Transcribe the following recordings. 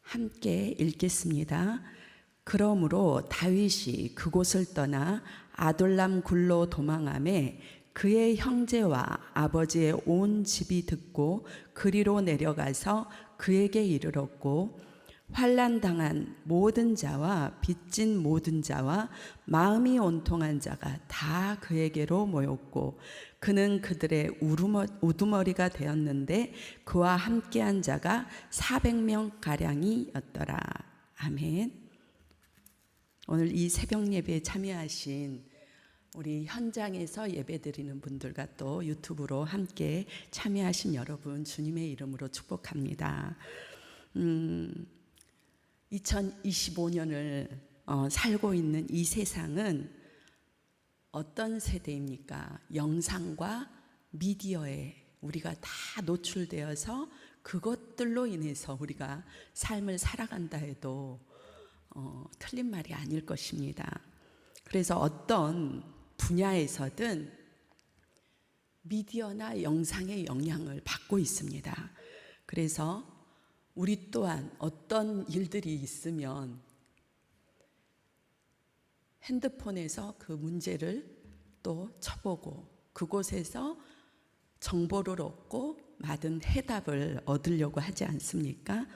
함께 읽겠습니다. 그러므로 다윗이 그곳을 떠나 아둘람 굴로 도망하매 그의 형제와 아버지의 온 집이 듣고 그리로 내려가서 그에게 이르렀고, 환난당한 모든 자와 빚진 모든 자와 마음이 온통한 자가 다 그에게로 모였고, 그는 그들의 우두머리가 되었는데 그와 함께한 자가 400명가량이었더라. 아멘. 오늘 이 새벽 예배에 참여하신 우리 현장에서 예배드리는 분들과 또 유튜브로 함께 참여하신 여러분, 주님의 이름으로 축복합니다. 2025년을 살고 있는 이 세상은 어떤 세대입니까? 영상과 미디어에 우리가 다 노출되어서 그것들로 인해서 우리가 삶을 살아간다 해도 틀린 말이 아닐 것입니다. 그래서 어떤 분야에서든 미디어나 영상의 영향을 받고 있습니다. 그래서 우리 또한 어떤 일들이 있으면 핸드폰에서 그 문제를 또 쳐보고 그곳에서 정보를 얻고 받은 해답을 얻으려고 하지 않습니까?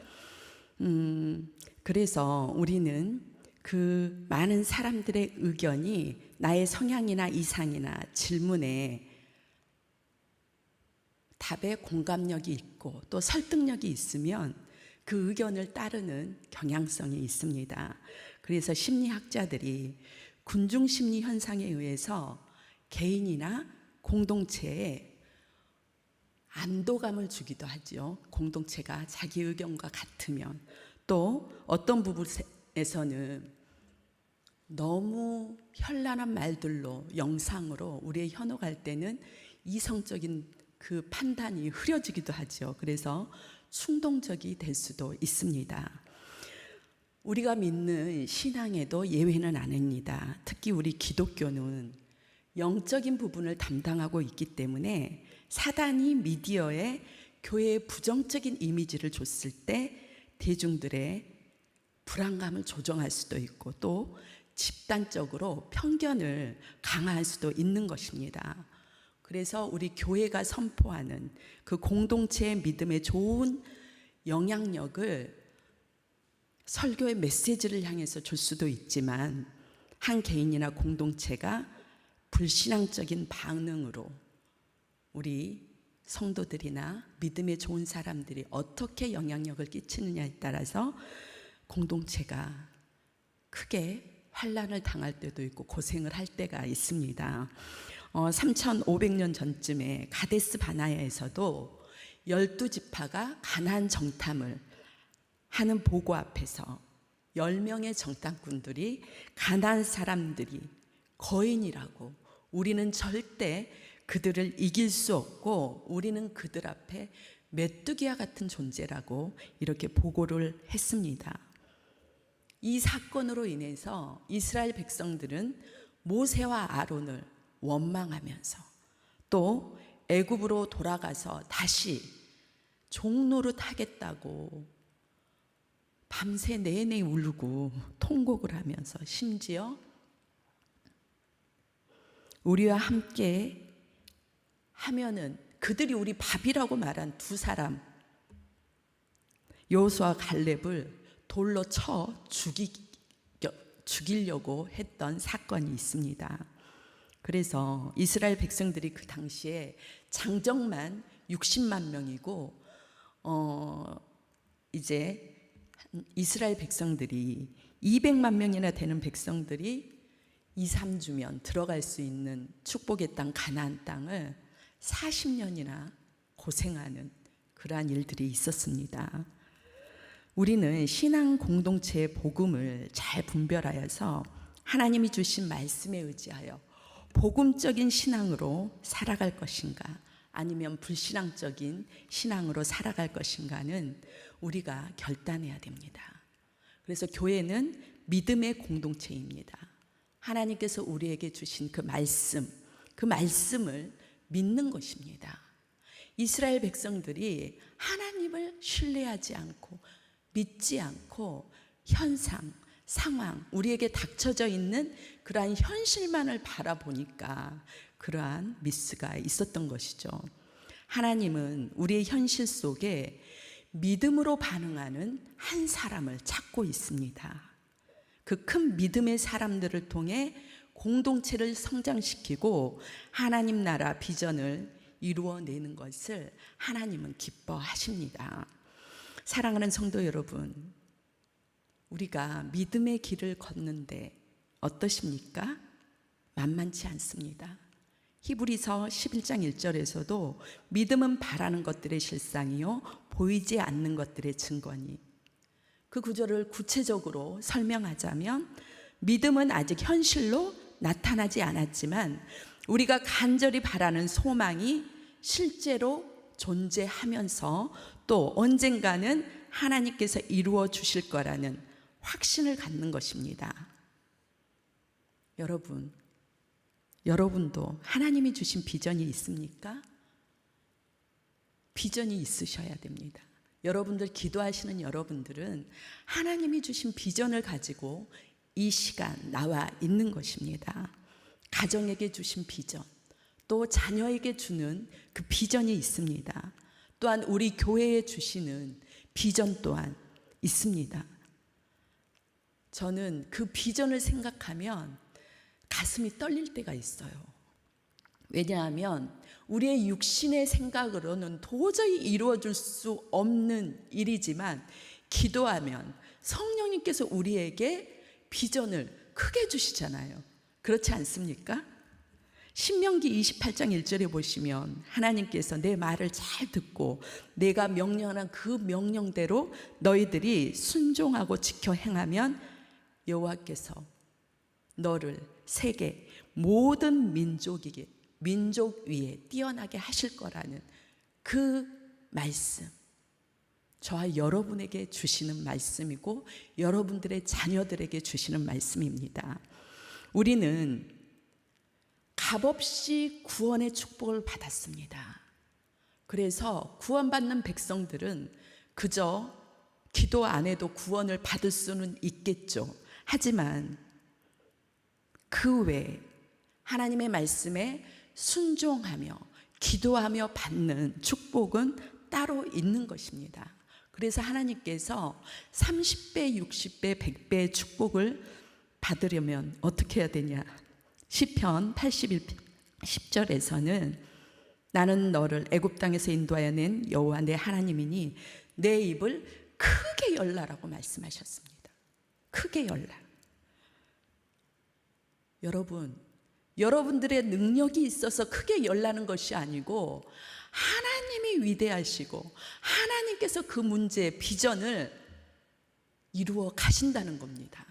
그래서 우리는 그 많은 사람들의 의견이 나의 성향이나 이상이나 질문에 답에 공감력이 있고 또 설득력이 있으면 그 의견을 따르는 경향성이 있습니다. 그래서 심리학자들이 군중심리 현상에 의해서 개인이나 공동체에 안도감을 주기도 하죠. 공동체가 자기 의견과 같으면. 또 어떤 부분에서는 너무 현란한 말들로 영상으로 우리의 현혹할 때는 이성적인 그 판단이 흐려지기도 하죠. 그래서 충동적이 될 수도 있습니다. 우리가 믿는 신앙에도 예외는 아닙니다. 특히 우리 기독교는 영적인 부분을 담당하고 있기 때문에 사단이 미디어에 교회의 부정적인 이미지를 줬을 때 대중들의 불안감을 조정할 수도 있고 또 집단적으로 편견을 강화할 수도 있는 것입니다. 그래서 우리 교회가 선포하는 그 공동체의 믿음에 좋은 영향력을 설교의 메시지를 향해서 줄 수도 있지만 한 개인이나 공동체가 불신앙적인 반응으로 우리 성도들이나 믿음에 좋은 사람들이 어떻게 영향력을 끼치느냐에 따라서 공동체가 크게 환난을 당할 때도 있고 고생을 할 때가 있습니다. 3500년 전쯤에 가데스 바나야에서도 12지파가 가나안 정탐을 하는 보고 앞에서 10명의 정탐꾼들이 가나안 사람들이 거인이라고, 우리는 절대 그들을 이길 수 없고 우리는 그들 앞에 메뚜기와 같은 존재라고 이렇게 보고를 했습니다. 이 사건으로 인해서 이스라엘 백성들은 모세와 아론을 원망하면서 또 애굽으로 돌아가서 다시 종노릇 하겠다고 밤새 내내 울고 통곡을 하면서 심지어 우리와 함께 하면은 그들이 우리 밥이라고 말한 두 사람 여호수아와 갈렙을 돌로 쳐 죽이려고 했던 사건이 있습니다. 그래서 이스라엘 백성들이 그 당시에 장정만 60만 명이고 이제 이스라엘 백성들이 200만 명이나 되는 백성들이 2, 3주면 들어갈 수 있는 축복의 땅 가나안 땅을 40년이나 고생하는 그러한 일들이 있었습니다. 우리는 신앙 공동체의 복음을 잘 분별하여서 하나님이 주신 말씀에 의지하여 복음적인 신앙으로 살아갈 것인가 아니면 불신앙적인 신앙으로 살아갈 것인가는 우리가 결단해야 됩니다. 그래서 교회는 믿음의 공동체입니다. 하나님께서 우리에게 주신 그 말씀을 믿는 것입니다. 이스라엘 백성들이 하나님을 신뢰하지 않고 믿지 않고 현상, 상황, 우리에게 닥쳐져 있는 그러한 현실만을 바라보니까 그러한 미스가 있었던 것이죠. 하나님은 우리의 현실 속에 믿음으로 반응하는 한 사람을 찾고 있습니다. 그 큰 믿음의 사람들을 통해 공동체를 성장시키고 하나님 나라 비전을 이루어내는 것을 하나님은 기뻐하십니다. 사랑하는 성도 여러분, 우리가 믿음의 길을 걷는데 어떠십니까? 만만치 않습니다. 히브리서 11장 1절에서도 믿음은 바라는 것들의 실상이요 보이지 않는 것들의 증거니, 그 구절을 구체적으로 설명하자면 믿음은 아직 현실로 나타나지 않았지만 우리가 간절히 바라는 소망이 실제로 존재하면서 또 언젠가는 하나님께서 이루어 주실 거라는 확신을 갖는 것입니다. 여러분도 하나님이 주신 비전이 있습니까? 비전이 있으셔야 됩니다. 여러분들 기도하시는 여러분들은 하나님이 주신 비전을 가지고 이 시간 나와 있는 것입니다. 가정에게 주신 비전, 또 자녀에게 주는 그 비전이 있습니다. 또한 우리 교회에 주시는 비전 또한 있습니다. 저는 그 비전을 생각하면 가슴이 떨릴 때가 있어요. 왜냐하면 우리의 육신의 생각으로는 도저히 이루어질 수 없는 일이지만 기도하면 성령님께서 우리에게 비전을 크게 주시잖아요. 그렇지 않습니까? 신명기 28장 1절에 보시면 하나님께서 내 말을 잘 듣고 내가 명령한 그 명령대로 너희들이 순종하고 지켜 행하면 여호와께서 너를 세계 모든 민족 위에 뛰어나게 하실 거라는 그 말씀, 저와 여러분에게 주시는 말씀이고 여러분들의 자녀들에게 주시는 말씀입니다. 우리는 값없이 구원의 축복을 받았습니다. 그래서 구원받는 백성들은 그저 기도 안 해도 구원을 받을 수는 있겠죠. 하지만 그 외에 하나님의 말씀에 순종하며 기도하며 받는 축복은 따로 있는 것입니다. 그래서 하나님께서 30배, 60배, 100배의 축복을 받으려면 어떻게 해야 되냐? 시편 81편 10절에서는 나는 너를 애굽 땅에서 인도하여 낸 여호와 내 하나님이니 내 입을 크게 열라라고 말씀하셨습니다. 크게 열라. 여러분들의 능력이 있어서 크게 열라는 것이 아니고 하나님이 위대하시고 하나님께서 그 문제의 비전을 이루어 가신다는 겁니다.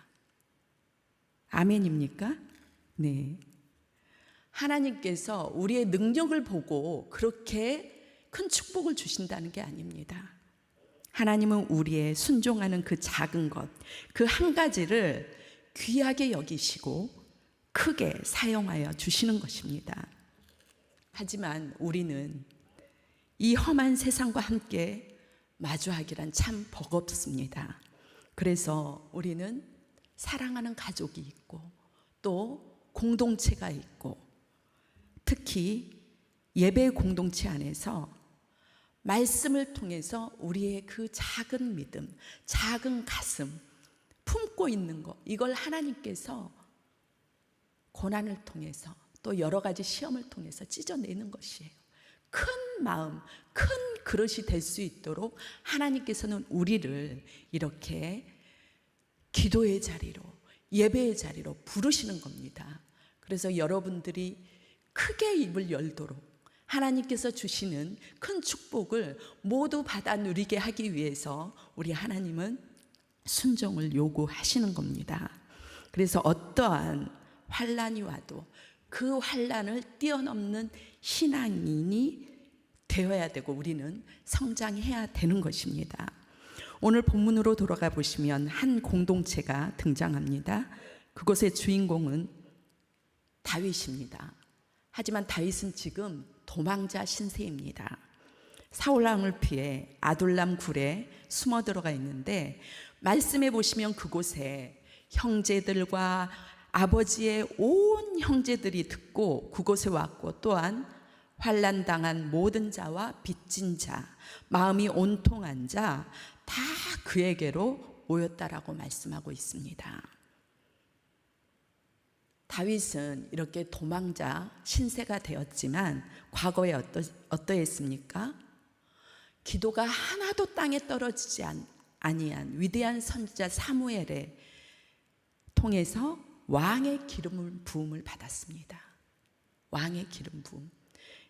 아멘입니까? 네. 하나님께서 우리의 능력을 보고 그렇게 큰 축복을 주신다는 게 아닙니다. 하나님은 우리의 순종하는 그 작은 것, 그 한 가지를 귀하게 여기시고 크게 사용하여 주시는 것입니다. 하지만 우리는 이 험한 세상과 함께 마주하기란 참 버겁습니다. 그래서 우리는 사랑하는 가족이 있고 또 공동체가 있고 특히 예배 공동체 안에서 말씀을 통해서 우리의 그 작은 믿음, 작은 가슴 품고 있는 것, 이걸 하나님께서 고난을 통해서 또 여러 가지 시험을 통해서 찢어내는 것이에요. 큰 마음, 큰 그릇이 될 수 있도록 하나님께서는 우리를 이렇게 기도의 자리로, 예배의 자리로 부르시는 겁니다. 그래서 여러분들이 크게 입을 열도록 하나님께서 주시는 큰 축복을 모두 받아 누리게 하기 위해서 우리 하나님은 순종을 요구하시는 겁니다. 그래서 어떠한 환난이 와도 그 환난을 뛰어넘는 신앙인이 되어야 되고 우리는 성장해야 되는 것입니다. 오늘 본문으로 돌아가 보시면 한 공동체가 등장합니다. 그곳의 주인공은 다윗입니다. 하지만 다윗은 지금 도망자 신세입니다. 사울 왕을 피해 아둘람 굴에 숨어 들어가 있는데, 말씀해 보시면 그곳에 형제들과 아버지의 온 형제들이 듣고 그곳에 왔고, 또한 환난당한 모든 자와 빚진 자, 마음이 온통한 자 다 그에게로 모였다라고 말씀하고 있습니다. 다윗은 이렇게 도망자 신세가 되었지만 과거에 어떠했습니까? 기도가 하나도 땅에 떨어지지 아니한 위대한 선지자 사무엘에 통해서 왕의 기름 부음을 받았습니다. 왕의 기름 부음.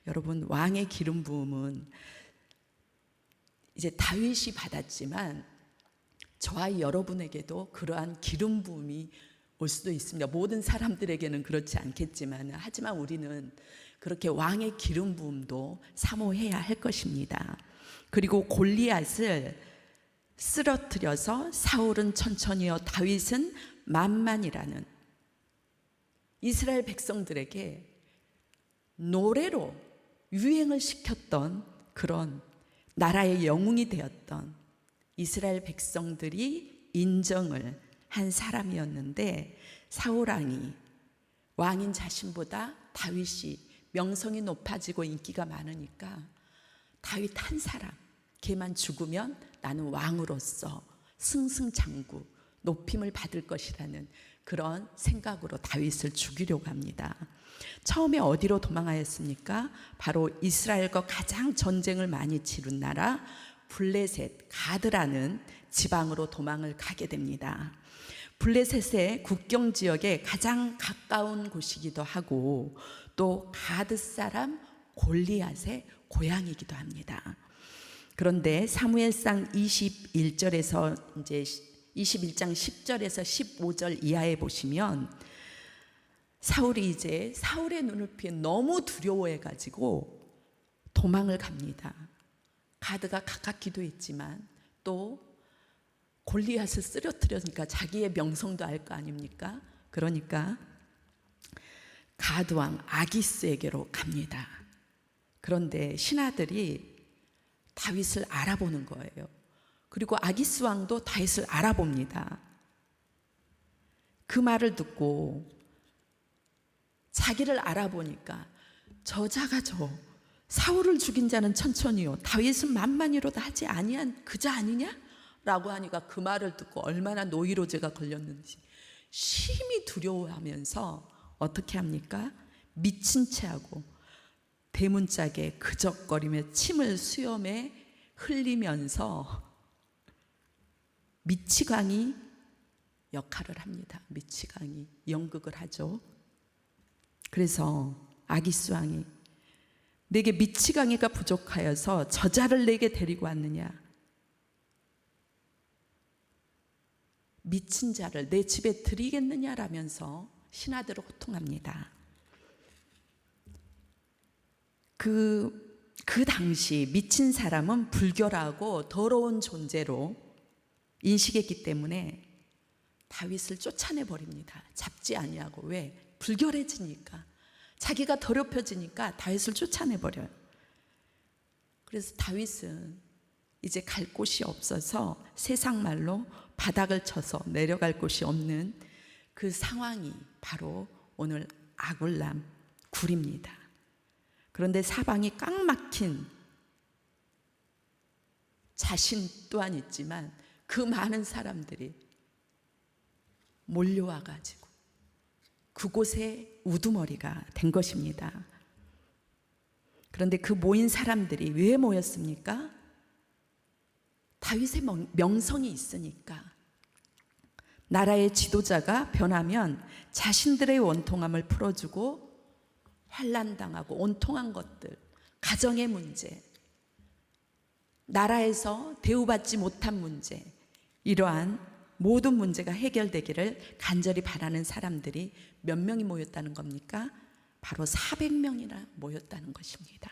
여러분, 왕의 기름 부음은 이제 다윗이 받았지만 저와 여러분에게도 그러한 기름 부음이 올 수도 있습니다. 모든 사람들에게는 그렇지 않겠지만, 하지만 우리는 그렇게 왕의 기름 부음도 사모해야 할 것입니다. 그리고 골리앗을 쓰러뜨려서 사울은 천천히요, 다윗은 만만이라는 이스라엘 백성들에게 노래로 유행을 시켰던 그런 나라의 영웅이 되었던 이스라엘 백성들이 인정을 한 사람이었는데, 사울왕이 왕인 자신보다 다윗이 명성이 높아지고 인기가 많으니까 다윗 한 사람, 걔만 죽으면 나는 왕으로서 승승장구 높임을 받을 것이라는 그런 생각으로 다윗을 죽이려고 합니다. 처음에 어디로 도망하였습니까? 바로 이스라엘과 가장 전쟁을 많이 치른 나라 블레셋 가드라는 지방으로 도망을 가게 됩니다. 블레셋의 국경 지역에 가장 가까운 곳이기도 하고, 또 가드 사람 골리앗의 고향이기도 합니다. 그런데 사무엘상 21절에서 이제 21장 10절에서 15절 이하에 보시면, 사울이 이제 사울의 눈을 피해 너무 두려워해 가지고 도망을 갑니다. 가드가 가깝기도 했지만 또 골리앗을 쓰러뜨렸으니까 자기의 명성도 알 거 아닙니까? 그러니까 가드 왕 아기스에게로 갑니다. 그런데 신하들이 다윗을 알아보는 거예요. 그리고 아기스 왕도 다윗을 알아봅니다. 그 말을 듣고 자기를 알아보니까, 저자가 저 사울을 죽인 자는 천천히요 다윗은 만만히로도 하지 아니한 그자 아니냐? 라고 하니까 그 말을 듣고 얼마나 노이로제가 걸렸는지 심히 두려워하면서 어떻게 합니까? 미친 채 하고 대문짝에 그적거리며 침을 수염에 흘리면서 미치광이 역할을 합니다. 미치광이 연극을 하죠. 그래서 아기스 왕이 내게 미치광이가 부족하여서 저자를 내게 데리고 왔느냐, 미친 자를 내 집에 들이겠느냐라면서 신하들을 호통합니다. 그 당시 미친 사람은 불결하고 더러운 존재로 인식했기 때문에 다윗을 쫓아내 버립니다. 잡지 아니하고. 왜? 불결해지니까, 자기가 더럽혀지니까 다윗을 쫓아내 버려요. 그래서 다윗은 이제 갈 곳이 없어서 세상 말로 바닥을 쳐서 내려갈 곳이 없는 그 상황이 바로 오늘 아굴람 굴입니다. 그런데 사방이 꽉 막힌 자신 또한 있지만 그 많은 사람들이 몰려와 가지고 그곳에 우두머리가 된 것입니다. 그런데 그 모인 사람들이 왜 모였습니까? 다윗의 명성이 있으니까. 나라의 지도자가 변하면 자신들의 원통함을 풀어주고 환난당하고 온통한 것들, 가정의 문제, 나라에서 대우받지 못한 문제, 이러한 모든 문제가 해결되기를 간절히 바라는 사람들이 몇 명이 모였다는 겁니까? 바로 400명이나 모였다는 것입니다.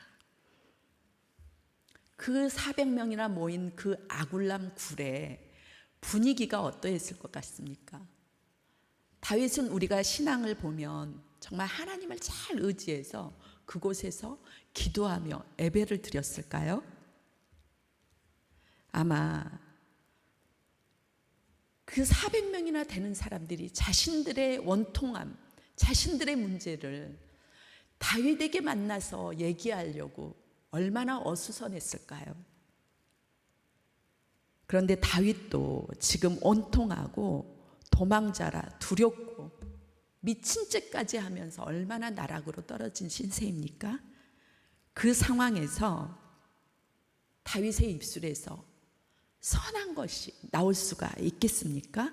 그 400명이나 모인 그 아굴람 굴의 분위기가 어떠했을 것 같습니까? 다윗은 우리가 신앙을 보면 정말 하나님을 잘 의지해서 그곳에서 기도하며 예배를 드렸을까요? 아마 그 400명이나 되는 사람들이 자신들의 원통함, 자신들의 문제를 다윗에게 만나서 얘기하려고 얼마나 어수선했을까요? 그런데 다윗도 지금 온통하고 도망자라 두렵고 미친 째까지 하면서 얼마나 나락으로 떨어진 신세입니까? 그 상황에서 다윗의 입술에서 선한 것이 나올 수가 있겠습니까?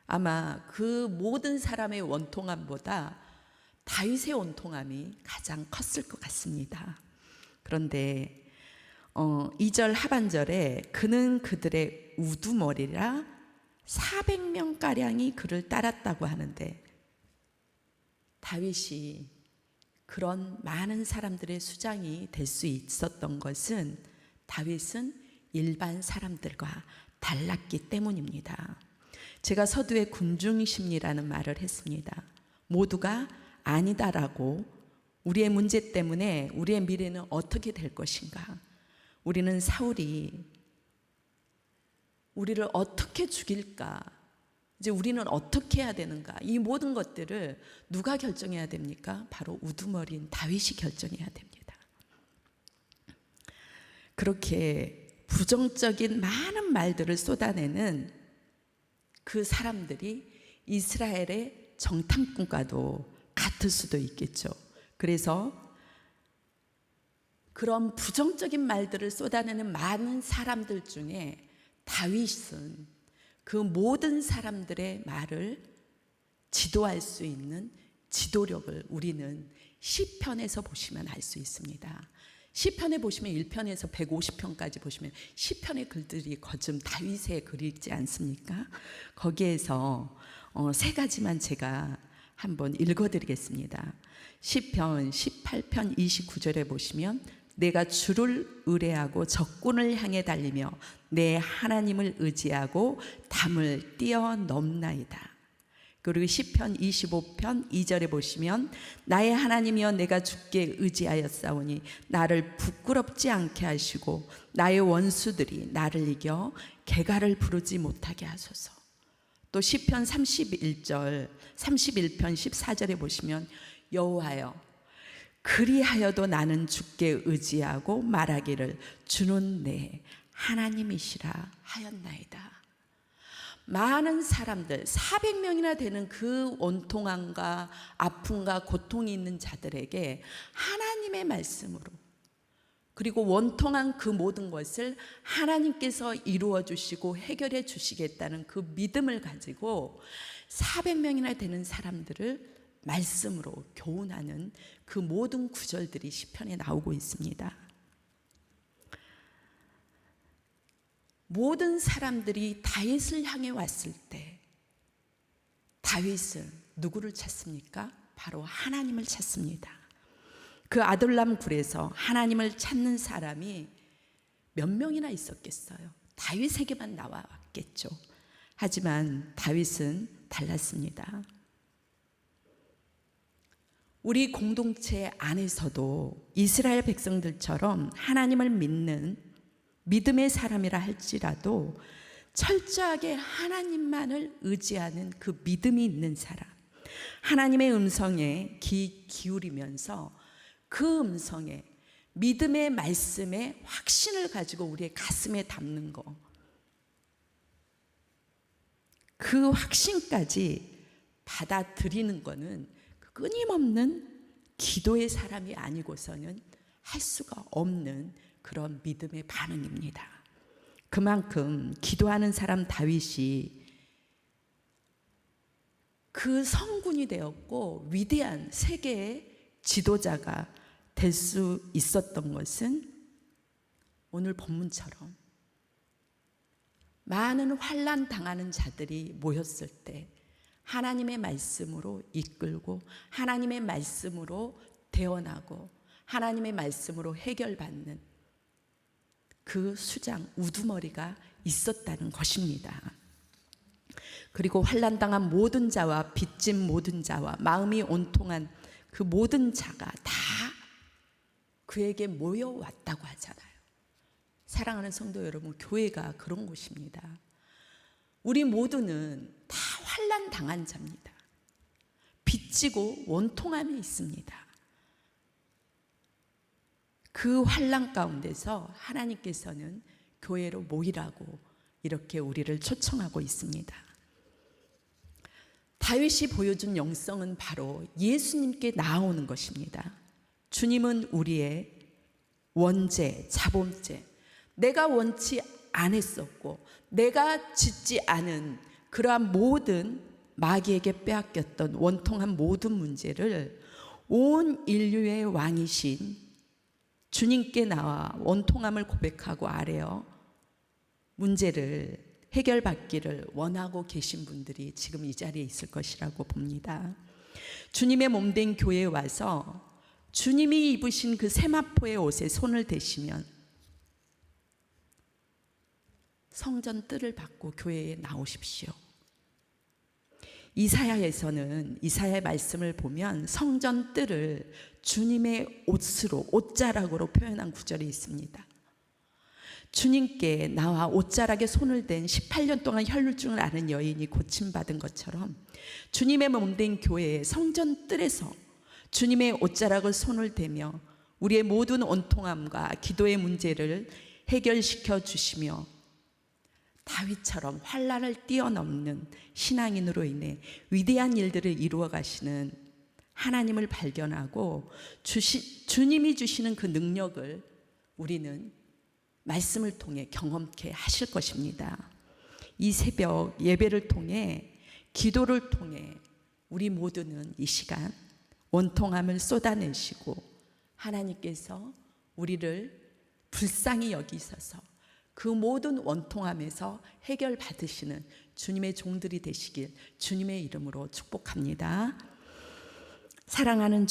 아마 그 모든 사람의 원통함보다 다윗의 원통함이 가장 컸을 것 같습니다. 그런데 2절 하반절에 그는 그들의 우두머리라 400명가량이 그를 따랐다고 하는데, 다윗이 그런 많은 사람들의 수장이 될 수 있었던 것은 다윗은 일반 사람들과 달랐기 때문입니다. 제가 서두에 군중심리라는 말을 했습니다. 모두가 아니다라고, 우리의 문제 때문에 우리의 미래는 어떻게 될 것인가, 우리는 사울이 우리를 어떻게 죽일까, 이제 우리는 어떻게 해야 되는가, 이 모든 것들을 누가 결정해야 됩니까? 바로 우두머리인 다윗이 결정해야 됩니다. 그렇게 부정적인 많은 말들을 쏟아내는 그 사람들이 이스라엘의 정탐꾼과도 같을 수도 있겠죠. 그래서 그런 부정적인 말들을 쏟아내는 많은 사람들 중에 다윗은 그 모든 사람들의 말을 지도할 수 있는 지도력을 우리는 시편에서 보시면 알 수 있습니다. 시편에 보시면 1편에서 150편까지 보시면 시편의 글들이 거즘 다윗의 글이지 않습니까? 거기에서 세 가지만 제가 한번 읽어드리겠습니다. 시편 18편 29절에 보시면 내가 주를 의뢰하고 적군을 향해 달리며 내 하나님을 의지하고 담을 뛰어넘나이다. 그리고 시편 25편 2절에 보시면 나의 하나님이여 내가 주께 의지하였사오니 나를 부끄럽지 않게 하시고 나의 원수들이 나를 이겨 개가를 부르지 못하게 하소서. 또 시편 31편 14절에 보시면 여호와여 그리하여도 나는 주께 의지하고 말하기를 주는 내 하나님이시라 하였나이다. 많은 사람들 400명이나 되는 그 원통함과 아픔과 고통이 있는 자들에게 하나님의 말씀으로, 그리고 원통한 그 모든 것을 하나님께서 이루어 주시고 해결해 주시겠다는 그 믿음을 가지고 400명이나 되는 사람들을 말씀으로 교훈하는 그 모든 구절들이 시편에 나오고 있습니다. 모든 사람들이 다윗을 향해 왔을 때 다윗은 누구를 찾습니까? 바로 하나님을 찾습니다. 그 아둘람 굴에서 하나님을 찾는 사람이 몇 명이나 있었겠어요? 다윗에게만 나왔겠죠. 하지만 다윗은 달랐습니다. 우리 공동체 안에서도 이스라엘 백성들처럼 하나님을 믿는 믿음의 사람이라 할지라도 철저하게 하나님만을 의지하는 그 믿음이 있는 사람, 하나님의 음성에 귀 기울이면서 그 음성에 믿음의 말씀에 확신을 가지고 우리의 가슴에 담는 거, 그 확신까지 받아들이는 거는 끊임없는 기도의 사람이 아니고서는 할 수가 없는 그런 믿음의 반응입니다. 그만큼 기도하는 사람 다윗이 그 성군이 되었고 위대한 세계의 지도자가 될 수 있었던 것은 오늘 본문처럼 많은 환난 당하는 자들이 모였을 때 하나님의 말씀으로 이끌고 하나님의 말씀으로 대언하고 하나님의 말씀으로 해결받는 그 수장 우두머리가 있었다는 것입니다. 그리고 환난당한 모든 자와 빚진 모든 자와 마음이 온통한 그 모든 자가 다 그에게 모여왔다고 하잖아요. 사랑하는 성도 여러분, 교회가 그런 곳입니다. 우리 모두는 다 환난 당한 자입니다. 빚지고 원통함이 있습니다. 그 환난 가운데서 하나님께서는 교회로 모이라고 이렇게 우리를 초청하고 있습니다. 다윗이 보여준 영성은 바로 예수님께 나아오는 것입니다. 주님은 우리의 원죄, 자범죄, 내가 원치 않았었고 내가 짓지 않은 그러한 모든 마귀에게 빼앗겼던 원통한 모든 문제를 온 인류의 왕이신 주님께 나와 원통함을 고백하고 아뢰어 문제를 해결받기를 원하고 계신 분들이 지금 이 자리에 있을 것이라고 봅니다. 주님의 몸된 교회에 와서 주님이 입으신 그 세마포의 옷에 손을 대시면 성전 뜰을 받고 교회에 나오십시오. 이사야에서는 이사야의 말씀을 보면 성전 뜰을 주님의 옷으로 옷자락으로 표현한 구절이 있습니다. 주님께 나와 옷자락에 손을 댄 18년 동안 혈루증을 앓은 여인이 고침받은 것처럼 주님의 몸된 교회의 성전 뜰에서 주님의 옷자락을 손을 대며 우리의 모든 원통함과 기도의 문제를 해결시켜 주시며 다윗처럼 환난을 뛰어넘는 신앙인으로 인해 위대한 일들을 이루어 가시는 하나님을 발견하고 주님이 주시는 그 능력을 우리는 말씀을 통해 경험케 하실 것입니다. 이 새벽 예배를 통해 기도를 통해 우리 모두는 이 시간 원통함을 쏟아내시고 하나님께서 우리를 불쌍히 여기셔서 그 모든 원통함에서 해결받으시는 주님의 종들이 되시길 주님의 이름으로 축복합니다. 사랑하는